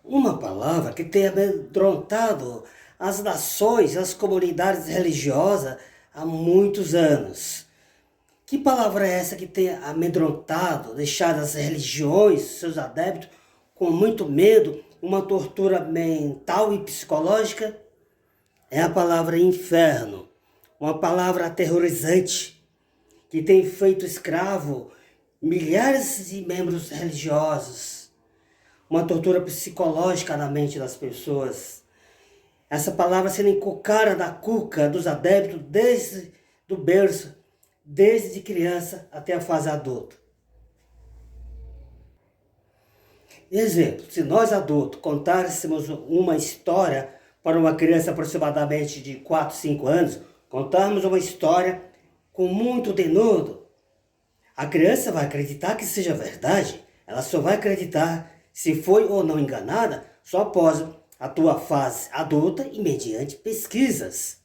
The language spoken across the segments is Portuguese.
Uma palavra que tem amedrontado as nações, as comunidades religiosas há muitos anos. Que palavra é essa que tem amedrontado, deixado as religiões, seus adeptos, com muito medo, uma tortura mental e psicológica? É a palavra inferno, uma palavra aterrorizante, que tem feito escravo milhares de membros religiosos, uma tortura psicológica na mente das pessoas. Essa palavra sendo encucada na cuca dos adeptos desde do berço, desde criança até a fase adulta. Exemplo, se nós adultos contássemos uma história para uma criança aproximadamente de 4, 5 anos, contarmos uma história com muito denodo, a criança vai acreditar que seja verdade. Ela só vai acreditar se foi ou não enganada só após a tua fase adulta e mediante pesquisas.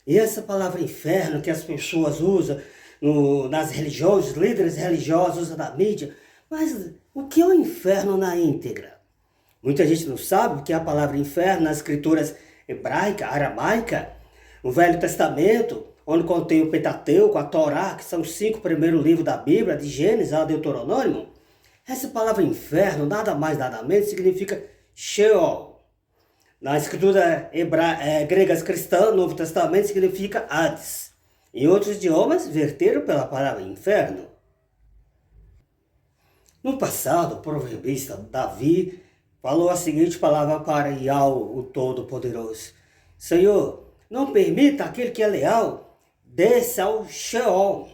E essa palavra inferno que as pessoas usam nas religiões, os líderes religiosos usam na mídia, mas o que é o inferno na íntegra? Muita gente não sabe o que é a palavra inferno nas escrituras hebraica, aramaica, no Velho Testamento, onde contém o Pentateuco, a Torá, que são os 5 primeiros livros da Bíblia, de Gênesis ao Deuteronômio. Essa palavra inferno, nada mais nada menos, significa Sheol. Na escritura grega cristã, no Novo Testamento, significa Hades. Em outros idiomas, verteram pela palavra inferno. No passado, o proverbista Davi falou a seguinte palavra para Yahweh, o Todo-Poderoso: Senhor, não permita aquele que é leal desça ao Sheol.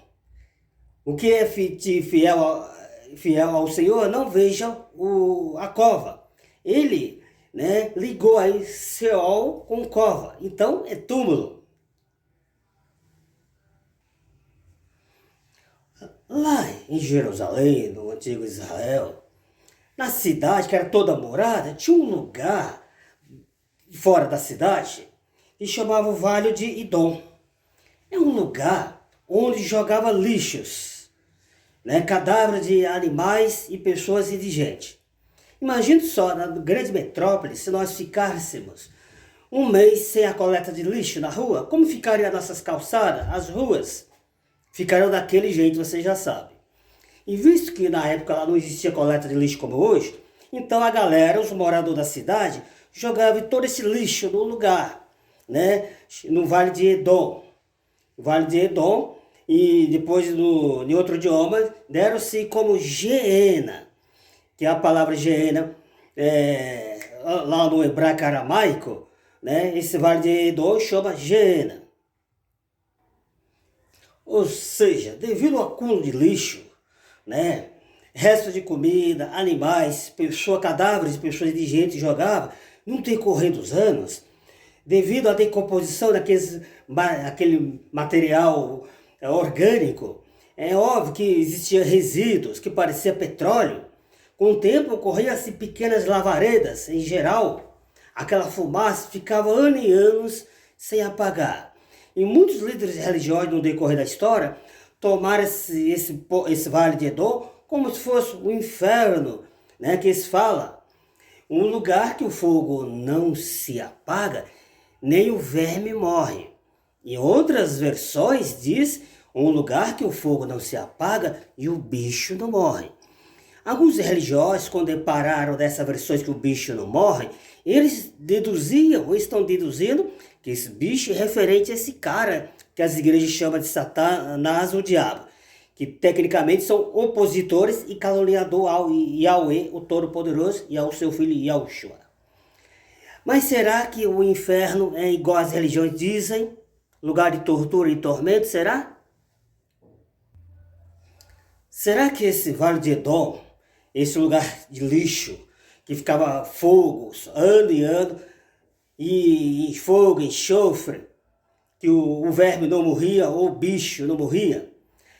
O que é fiel ao Senhor não veja a cova. Ele ligou aí Sheol com cova. Então é túmulo. Lá em Jerusalém, no antigo Israel, na cidade que era toda morada, tinha um lugar fora da cidade que chamava o Vale de Idom. É um lugar onde jogava lixos, cadáveres de animais e pessoas indigentes. Imagine só, na grande metrópole, se nós ficássemos um mês sem a coleta de lixo na rua, como ficariam as nossas calçadas, as ruas? Ficariam daquele jeito, você já sabe. E visto que na época lá não existia coleta de lixo como hoje, então a galera, os moradores da cidade, jogavam todo esse lixo no lugar, no Vale de Edom. Vale de Edom, e depois em outro idioma deram-se como Geena, que é a palavra Geena, lá no hebraico aramaico, esse Vale de Edom chama Geena. Ou seja, devido ao acúmulo de lixo, restos de comida, animais, cadáveres de pessoas indigentes jogavam, no decorrer dos anos, devido à decomposição daquele material orgânico, é óbvio que existiam resíduos que pareciam petróleo. Com o tempo ocorriam-se pequenas lavaredas, em geral, aquela fumaça ficava anos e anos sem apagar. E muitos líderes religiosos no decorrer da história tomaram esse Vale de Edom como se fosse o inferno, que eles falam. Um lugar que o fogo não se apaga, nem o verme morre. Em outras versões diz um lugar que o fogo não se apaga e o bicho não morre. Alguns religiosos, quando depararam dessas versões que o bicho não morre, eles deduziam, ou estão deduzindo, que esse bicho é referente a esse cara que as igrejas chamam de Satanás ou diabo, que tecnicamente são opositores e caluniador ao Yahweh, o Todo-Poderoso, e ao seu filho Yahushua. Mas será que o inferno é igual as religiões dizem? Lugar de tortura e tormento, será? Será que esse Vale de Edom, esse lugar de lixo, que ficava fogo, ano e ano, e fogo, enxofre, que o verme não morria ou o bicho não morria?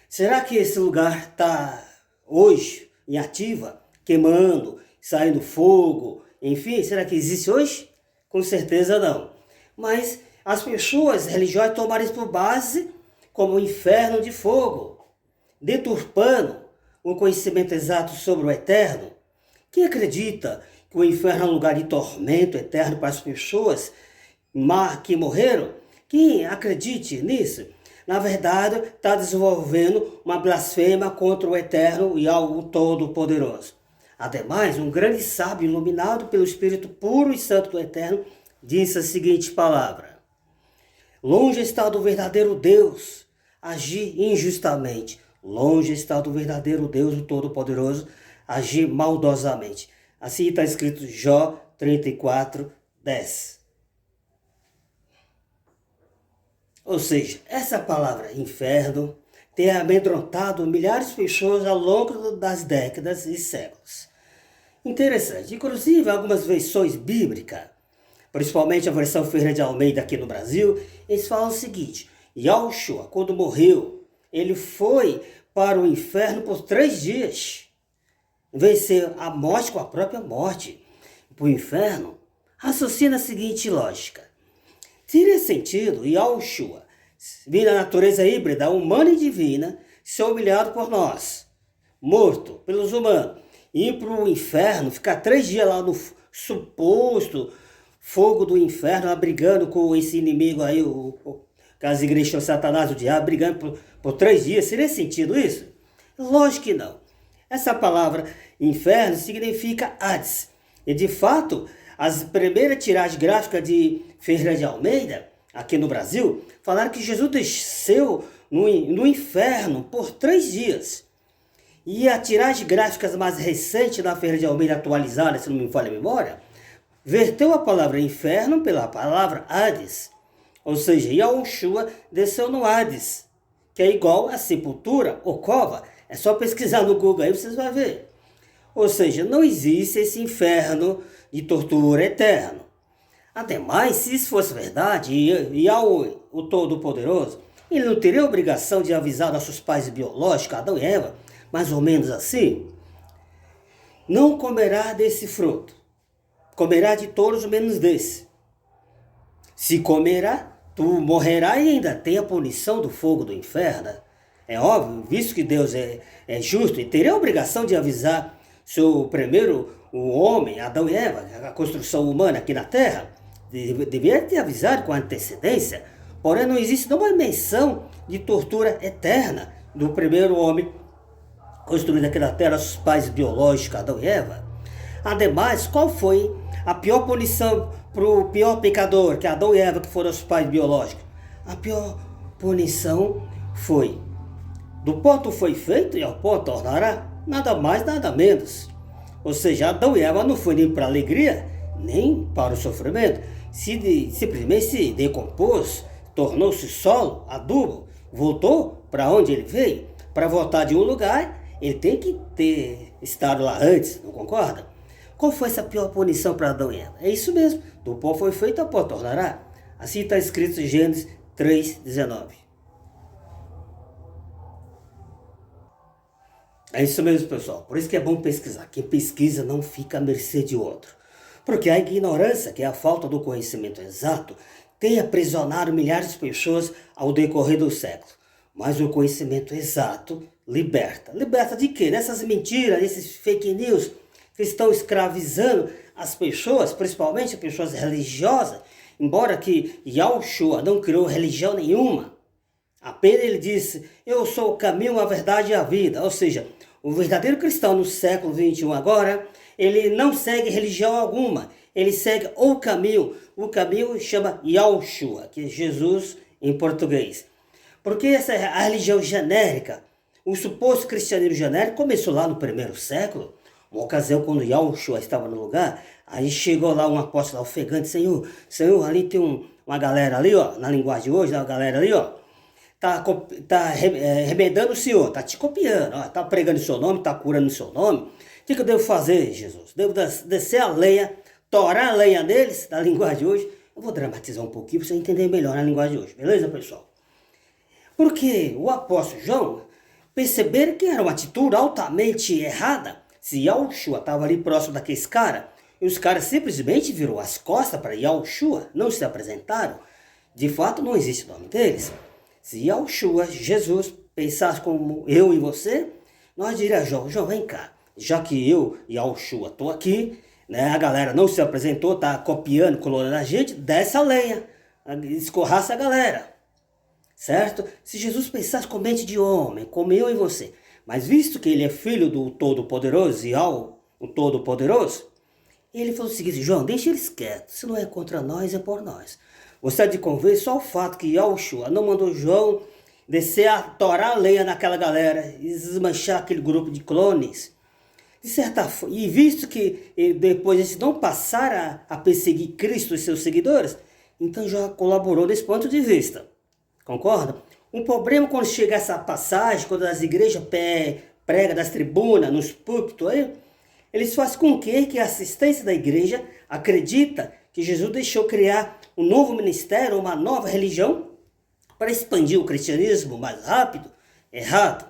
Será que esse lugar está hoje em ativa, queimando, saindo fogo, enfim, será que existe hoje? Com certeza não. Mas as pessoas religiosas tomaram isso por base como um inferno de fogo, deturpando o conhecimento exato sobre o eterno, Quem acredita que o inferno é um lugar de tormento eterno para as pessoas que morreram, quem acredite nisso, na verdade está desenvolvendo uma blasfêmia contra o Eterno e ao Todo-Poderoso. Ademais, um grande sábio iluminado pelo Espírito puro e santo do Eterno disse a seguinte palavra: longe está do verdadeiro Deus agir injustamente. Longe está do verdadeiro Deus, o Todo-Poderoso, agir maldosamente. Assim está escrito Jó 34, 10. Ou seja, essa palavra inferno tem amedrontado milhares de pessoas ao longo das décadas e séculos. Interessante, inclusive algumas versões bíblicas, principalmente a versão Ferreira de Almeida aqui no Brasil, eles falam o seguinte: Yahushua, quando morreu, ele foi para o inferno por 3 dias. Venceu a morte com a própria morte. Para o inferno, raciocina a seguinte lógica: teria sentido Yahushua, vindo a natureza híbrida, humana e divina, ser humilhado por nós, morto pelos humanos, ir para o inferno, ficar 3 dias lá no suposto fogo do inferno, lá brigando com esse inimigo aí, com as igrejas, o Satanás, o diabo, brigando por 3 dias. Seria sentido isso? Lógico que não. Essa palavra inferno significa Hades. E de fato, as primeiras tiragens gráficas de Ferreira de Almeida, aqui no Brasil, falaram que Jesus desceu no inferno por 3 dias. E a tiragem gráfica mais recente da Ferreira de Almeida, atualizada, se não me falha a memória, verteu a palavra inferno pela palavra Hades. Ou seja, Yahushua desceu no Hades, que é igual a sepultura ou cova. É só pesquisar no Google aí, vocês vão ver. Ou seja, não existe esse inferno de tortura eterno. Ademais, se isso fosse verdade, o Todo-Poderoso, ele não teria a obrigação de avisar nossos pais biológicos, Adão e Eva, mais ou menos assim: não comerá desse fruto, comerá de todos menos desse. Se comerá, tu morrerá e ainda tem a punição do fogo do inferno. É óbvio, visto que Deus é justo, e teria a obrigação de avisar o homem, Adão e Eva, a construção humana aqui na Terra, deveria ter avisado com antecedência. Porém, não existe nenhuma menção de tortura eterna do primeiro homem construído aqui na Terra, os pais biológicos, Adão e Eva. Ademais, qual foi a pior punição para o pior pecador, que é Adão e Eva, que foram os pais biológicos? A pior punição foi: do pó tu foi feito e ao pó tornará, nada mais, nada menos. Ou seja, Adão e Eva não foi nem para a alegria, nem para o sofrimento. Simplesmente se decompôs, tornou-se solo, adubo, voltou para onde ele veio. Para voltar de um lugar, ele tem que ter estado lá antes, não concorda? Qual foi essa pior punição para Adão e Eva? É isso mesmo, do pó foi feito, ao pó tornará. Assim está escrito em Gênesis 3:19. É isso mesmo, pessoal. Por isso que é bom pesquisar. Quem pesquisa não fica à mercê de outro. Porque a ignorância, que é a falta do conhecimento exato, tem aprisionado milhares de pessoas ao decorrer do século. Mas o conhecimento exato liberta. Liberta de quê? Dessas mentiras, desses fake news que estão escravizando as pessoas, principalmente pessoas religiosas. Embora que Yahushua não criou religião nenhuma. Apenas ele disse: eu sou o caminho, a verdade e a vida. Ou seja, o verdadeiro cristão no século XXI agora, ele não segue religião alguma. Ele segue o caminho. O caminho chama Yahushua, que é Jesus em português. Porque essa é a religião genérica. O suposto cristianismo genérico começou lá no 1º século. Uma ocasião, quando Yahushua estava no lugar, aí chegou lá um apóstolo ofegante: Senhor, ali tem uma galera ali, ó, na linguagem de hoje, uma galera ali, ó, tá remedando o Senhor, tá te copiando, ó, tá pregando o seu nome, tá curando o seu nome. O que eu devo fazer, Jesus? Devo descer a lenha, torar a lenha deles, na linguagem de hoje. Eu vou dramatizar um pouquinho para você entender melhor na linguagem de hoje, beleza, pessoal? Porque o apóstolo João perceberam que era uma atitude altamente errada. Se Yahushua estava ali próximo daqueles caras, e os caras simplesmente virou as costas para Yahushua, não se apresentaram, de fato não existe o nome deles. Se Yahushua, Jesus, pensasse como eu e você, nós diríamos: João, vem cá. já que eu e a Ushua estou aqui, né, a galera não se apresentou, tá copiando, colorando a gente, desce a lenha, escorraça a galera, certo? Se Jesus pensasse com mente de homem, como eu e você, mas visto que ele é filho do Todo-Poderoso e o Todo-Poderoso, ele falou o seguinte: João, deixa eles quietos, se não é contra nós, é por nós. Você há de conver só o fato que Yahushua não mandou João descer a torar a lenha naquela galera e desmanchar aquele grupo de clones. De certa forma, e visto que depois eles não passaram a perseguir Cristo e seus seguidores, então já colaborou nesse ponto de vista. Concorda? Um problema quando chega essa passagem, quando as igrejas pregam das tribunas, nos púlpitos, aí, eles fazem com que a assistência da igreja acredita que Jesus deixou criar um novo ministério, uma nova religião, para expandir o cristianismo mais rápido. Errado.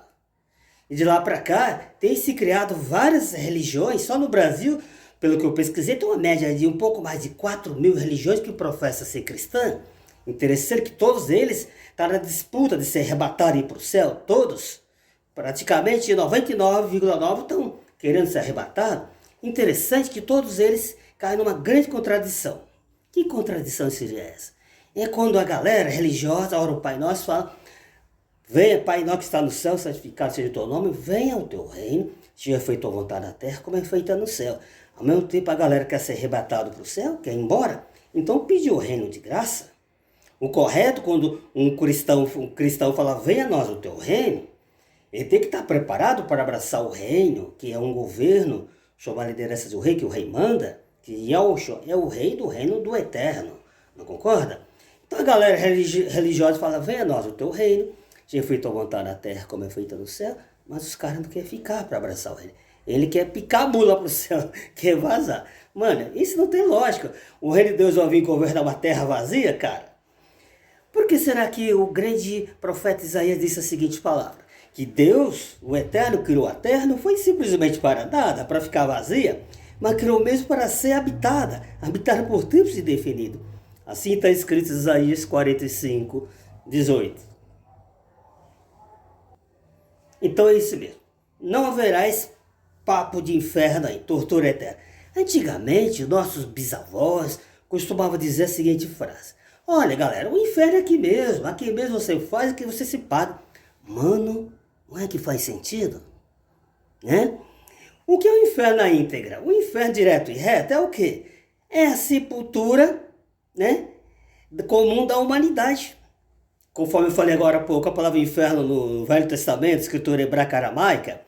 E de lá para cá, tem se criado várias religiões, só no Brasil, pelo que eu pesquisei, tem uma média de um pouco mais de 4.000 religiões que professam ser cristã. Interessante que todos eles estão na disputa de se arrebatarem para o céu, todos. Praticamente 99,9% estão querendo ser arrebatados. Interessante que todos eles caem numa grande contradição. Que contradição seria essa? É quando a galera religiosa, ora o Pai Nosso, fala: venha, Pai Nosso que está no céu, santificado seja o teu nome, venha o teu reino, seja feita a vontade na terra, como é feita no céu. Ao mesmo tempo, a galera quer ser arrebatado para o céu, quer ir embora, então pediu o reino de graça. O correto, quando um cristão fala: venha a nós o teu reino, ele tem que estar preparado para abraçar o reino, que é um governo sob a liderança do rei, que o rei manda, que Yahushua é o rei do reino do eterno. Não concorda? Então a galera religiosa fala: venha a nós o teu reino, seja feita a vontade na terra como é feita no céu, mas os caras não querem ficar para abraçar o reino. Ele quer picar a mula para o céu, quer vazar. Mano, isso não tem lógica. O reino de Deus vai vir governar uma terra vazia, cara? Por que será que o grande profeta Isaías disse a seguinte palavra? Que Deus, o Eterno, criou a terra não foi simplesmente para nada, para ficar vazia, mas criou mesmo para ser habitada por tempos indefinidos. Assim está escrito em Isaías 45, 18. Então é isso mesmo. Não haverá esse papo de inferno aí, tortura eterna. Antigamente, nossos bisavós costumavam dizer a seguinte frase: olha, galera, o inferno é aqui mesmo você faz, aqui você se paga. Mano, não é que faz sentido? Né? O que é o inferno na íntegra? O inferno direto e reto é o quê? É a sepultura, né, comum da humanidade. Conforme eu falei agora há pouco, a palavra inferno no Velho Testamento, escritura hebraica-aramaica,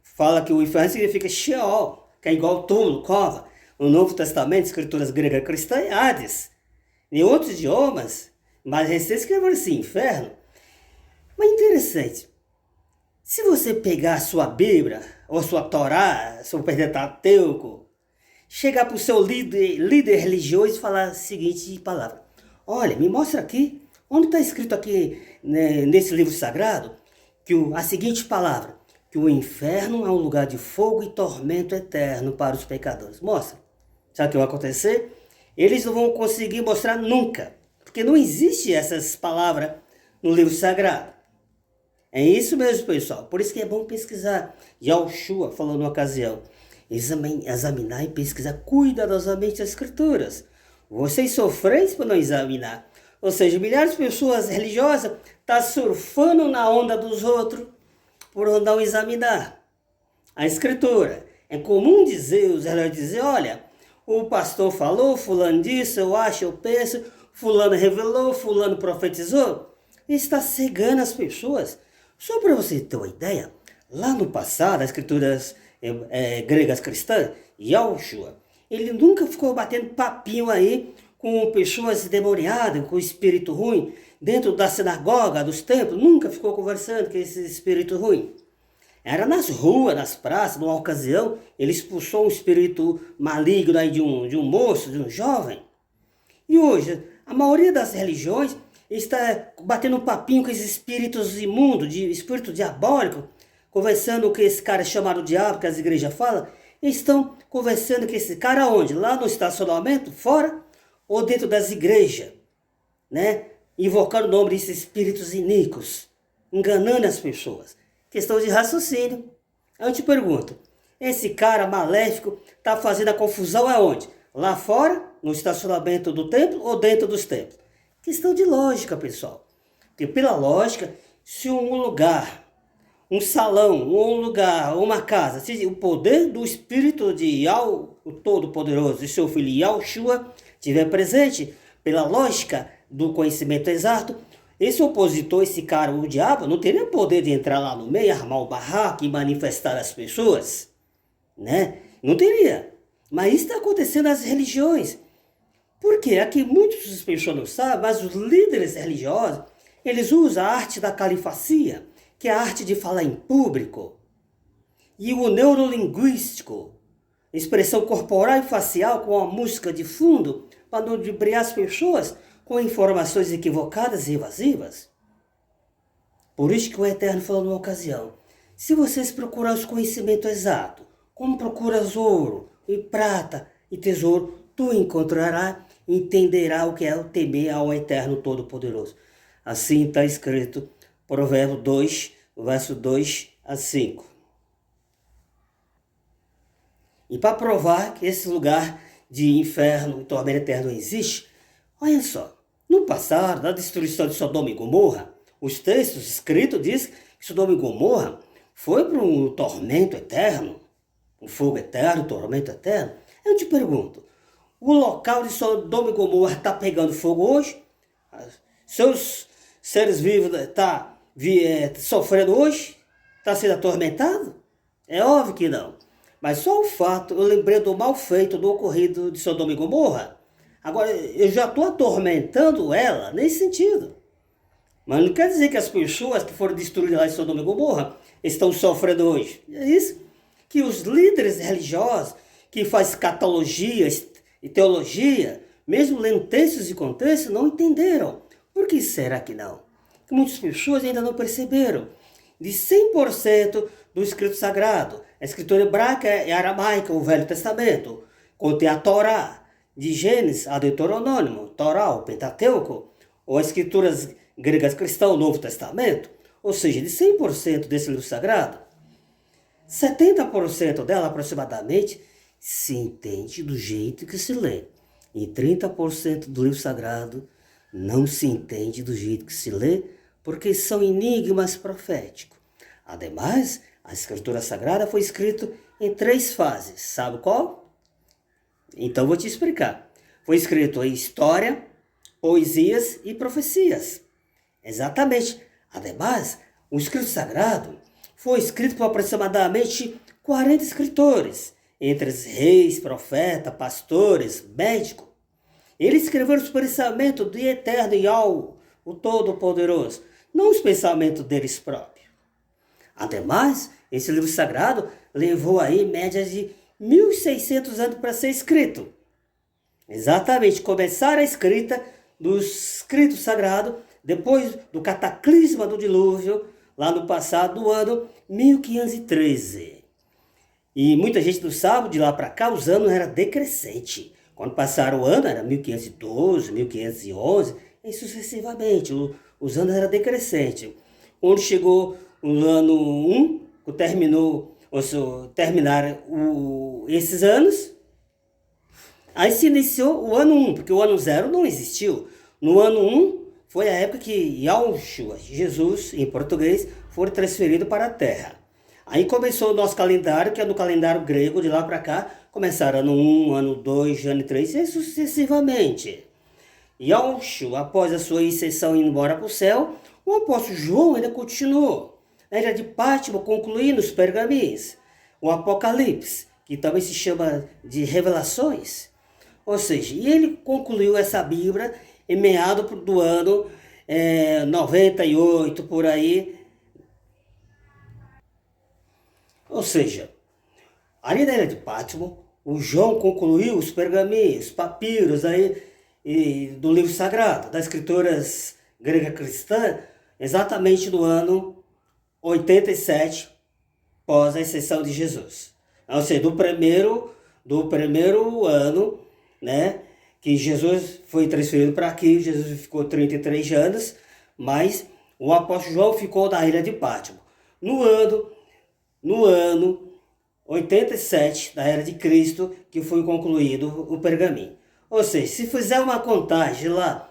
fala que o inferno significa Sheol, que é igual túmulo, cova. No Novo Testamento, escrituras grega cristã, é Hades. Em outros idiomas, mais recentes, escreveram assim, inferno. Mas interessante, se você pegar a sua Bíblia, ou a sua Torá, seu Pentateuco, chegar para o seu líder religioso e falar a seguinte palavra: olha, me mostra aqui, onde está escrito aqui, né, nesse livro sagrado, que a seguinte palavra, que o inferno é um lugar de fogo e tormento eterno para os pecadores. Mostra. Sabe o que vai acontecer? Eles não vão conseguir mostrar nunca, porque não existe essas palavras no livro sagrado. É isso mesmo, pessoal. Por isso que é bom pesquisar. Yahushua falou numa ocasião: examinar e pesquisar cuidadosamente as escrituras. Vocês sofreis por não examinar. Ou seja, milhares de pessoas religiosas estão surfando na onda dos outros por não examinar a escritura. É comum dizer, os religiosos dizer: olha, o pastor falou, fulano disse, eu acho, eu penso, fulano revelou, fulano profetizou. Está cegando as pessoas. Só para você ter uma ideia, lá no passado, as escrituras gregas cristãs, Yahushua, ele nunca ficou batendo papinho aí com pessoas demoniadas, com espírito ruim, dentro da sinagoga, dos templos, nunca ficou conversando com esse espírito ruim. Era nas ruas, nas praças, numa ocasião, ele expulsou um espírito maligno aí de um moço, de um jovem. E hoje, a maioria das religiões está batendo um papinho com esses espíritos imundos, de espírito diabólico, conversando com esse cara chamado diabo, que as igrejas falam. Eles estão conversando com esse cara onde? Lá no estacionamento, fora, ou dentro das igrejas, né? Invocando o nome desses espíritos iníquos, enganando as pessoas. Questão de raciocínio. Aí eu te pergunto, Esse cara maléfico está fazendo a confusão aonde? Lá fora, no estacionamento do templo ou dentro dos templos? Questão de lógica, pessoal. Porque pela lógica, se um lugar, um salão, um lugar, uma casa, se o poder do Espírito de Yahweh, o Todo-Poderoso, e seu filho Yahushua, estiver presente, pela lógica do conhecimento exato, esse opositor, esse cara, o diabo, não teria poder de entrar lá no meio, armar o barraco e manifestar as pessoas, né? Não teria. Mas isso está acontecendo nas religiões. Porque aqui muitas pessoas não sabem, mas os líderes religiosos, eles usam a arte da califacia, que é a arte de falar em público, e o neurolinguístico, expressão corporal e facial com a música de fundo, para não ludibriar as pessoas com informações equivocadas e evasivas. Por isso que o Eterno falou numa ocasião, se vocês procurarem os conhecimentos exatos, como procuras ouro e prata e tesouro, tu encontrarás e entenderá o que é o temer ao Eterno Todo-Poderoso. Assim está escrito, Provérbio 2, verso 2 a 5. E para provar que esse lugar de inferno e tormento eterno existe, olha só, no passado, na destruição de Sodoma e Gomorra, os textos escritos dizem que Sodoma e Gomorra foi para um tormento eterno, um fogo eterno, tormento eterno. Eu te pergunto, o local de Sodoma e Gomorra está pegando fogo hoje? Seus seres vivos estão sofrendo hoje? Está sendo atormentado? É óbvio que não. Mas só o fato, eu lembrei do mal feito, do ocorrido de Sodoma e Gomorra. Agora, eu já estou atormentando ela nesse sentido. Mas não quer dizer que as pessoas que foram destruídas lá em Sodoma e Gomorra estão sofrendo hoje. É isso que os líderes religiosos que fazem escatologia e teologia, mesmo lendo textos e contextos, não entenderam. Por que será que não? Que muitas pessoas ainda não perceberam. De 100% do escrito sagrado, a escritura hebraica e aramaica, o Velho Testamento, contém a Torá, de Gênesis a Deuteronômio, Torá, o Pentateuco, ou as escrituras gregas cristãs, o Novo Testamento, ou seja, de 100% desse livro sagrado, 70% dela aproximadamente se entende do jeito que se lê, e 30% do livro sagrado não se entende do jeito que se lê, porque são enigmas proféticos. Ademais, a escritura sagrada foi escrita em 3 fases. Sabe qual? Então vou te explicar. Foi escrito em história, poesias e profecias. Exatamente. Ademais, o escrito sagrado foi escrito por aproximadamente 40 escritores, entre os reis, profetas, pastores, médicos. Eles escreveram os pensamentos do eterno Yahweh, o Todo-Poderoso, não os pensamentos deles próprios. Ademais, esse livro sagrado levou aí média de 1.600 anos para ser escrito. Exatamente, começaram a escrita do escrito sagrado depois do cataclisma do dilúvio, lá no passado do ano 1513. E muita gente não sabe, de lá para cá os anos eram decrescentes. Quando passaram o ano era 1512, 1511, e sucessivamente, os anos eram decrescentes. Quando chegou o ano 1, que terminaram esses anos, aí se iniciou o ano 1, porque o ano 0 não existiu. No ano 1 foi a época que Yahushua, Jesus, em português, foi transferido para a Terra. Aí começou o nosso calendário, que é no calendário grego, de lá para cá, começaram ano 1, ano 2, ano 3, e sucessivamente. Yahushua, após a sua ascensão indo embora para o céu, o apóstolo João ainda continuou. A ilha de Pátimo, concluindo os pergaminhos. O Apocalipse, que também se chama de Revelações. Ou seja, e ele concluiu essa Bíblia em meado do ano 98, por aí. Ou seja, ali na ilha de Pátimo, o João concluiu os pergaminhos, papiros aí, do livro sagrado, das escrituras grega cristã, exatamente no ano 87, pós a ascensão de Jesus. Ou seja, do primeiro ano, né, que Jesus foi transferido para aqui, Jesus ficou 33 anos, mas o apóstolo João ficou na ilha de Pátimo. No ano 87 da era de Cristo que foi concluído o pergaminho. Ou seja, se fizer uma contagem lá,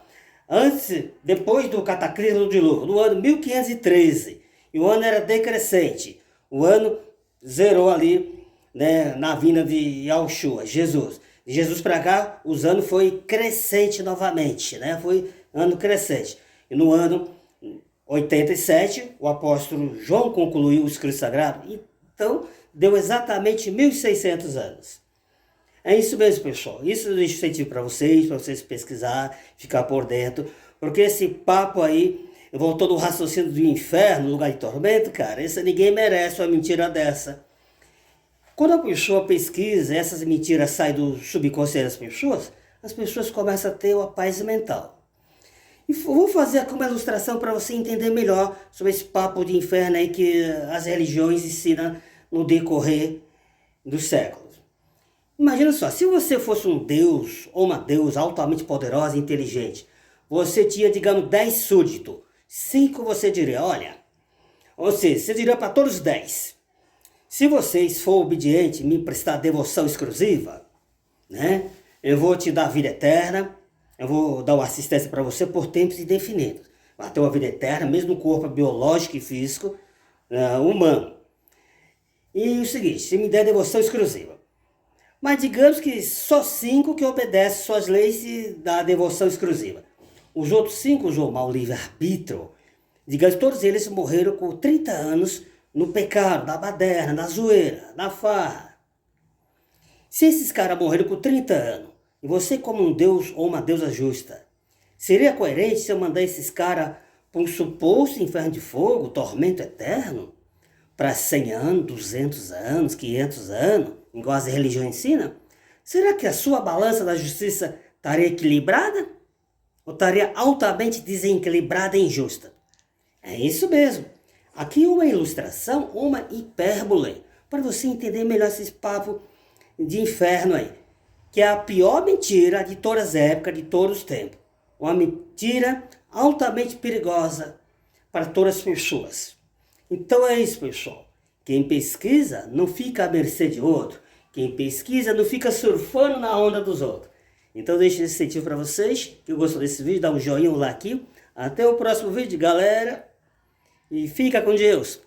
depois do cataclismo do dilúvio, no ano 1513, e o ano era decrescente, o ano zerou ali, né, na vinda de Yahushua, Jesus. De Jesus para cá, os anos foi crescente novamente, né? Foi ano crescente. E no ano 87, o apóstolo João concluiu o escrito sagrado. Então, deu exatamente 1600 anos. É isso mesmo, pessoal. Isso eu deixo incentivo para vocês pesquisar, ficar por dentro. Porque esse papo aí, voltou do raciocínio do inferno, lugar de tormento, cara, ninguém merece uma mentira dessa. Quando a pessoa pesquisa, essas mentiras saem do subconsciente das pessoas, as pessoas começam a ter uma paz mental. E vou fazer aqui uma ilustração para você entender melhor sobre esse papo de inferno aí que as religiões ensinam no decorrer dos séculos. Imagina só, se você fosse um deus ou uma deusa altamente poderosa e inteligente, você tinha, digamos, 10 súditos. 5 você diria, olha, ou seja, você diria para todos os 10, se vocês for obedientes e me prestar devoção exclusiva, né, eu vou te dar vida eterna, eu vou dar uma assistência para você por tempos indefinidos. Vai ter uma vida eterna, mesmo no corpo biológico e físico humano. E o seguinte, se me der devoção exclusiva. Mas digamos que só 5 que obedecem suas leis e dá devoção exclusiva. Os outros 5 usam mau livre-arbítrio. Digamos que todos eles morreram com 30 anos no pecado, na baderna, na zoeira, na farra. Se esses caras morreram com 30 anos, e você como um deus ou uma deusa justa, seria coerente se eu mandar esses caras para um suposto inferno de fogo, tormento eterno? Para 100 anos, 200 anos, 500 anos, igual as religiões ensinam? Será que a sua balança da justiça estaria equilibrada? Ou estaria altamente desequilibrada e injusta? É isso mesmo. Aqui uma ilustração, uma hipérbole, para você entender melhor esse papo de inferno aí. Que é a pior mentira de todas as épocas, de todos os tempos. Uma mentira altamente perigosa para todas as pessoas. Então é isso, pessoal. Quem pesquisa não fica à mercê de outro. Quem pesquisa não fica surfando na onda dos outros. Então deixo esse incentivo para vocês. Que gostou desse vídeo, dá um joinha, um like. Até o próximo vídeo, galera. E fica com Deus.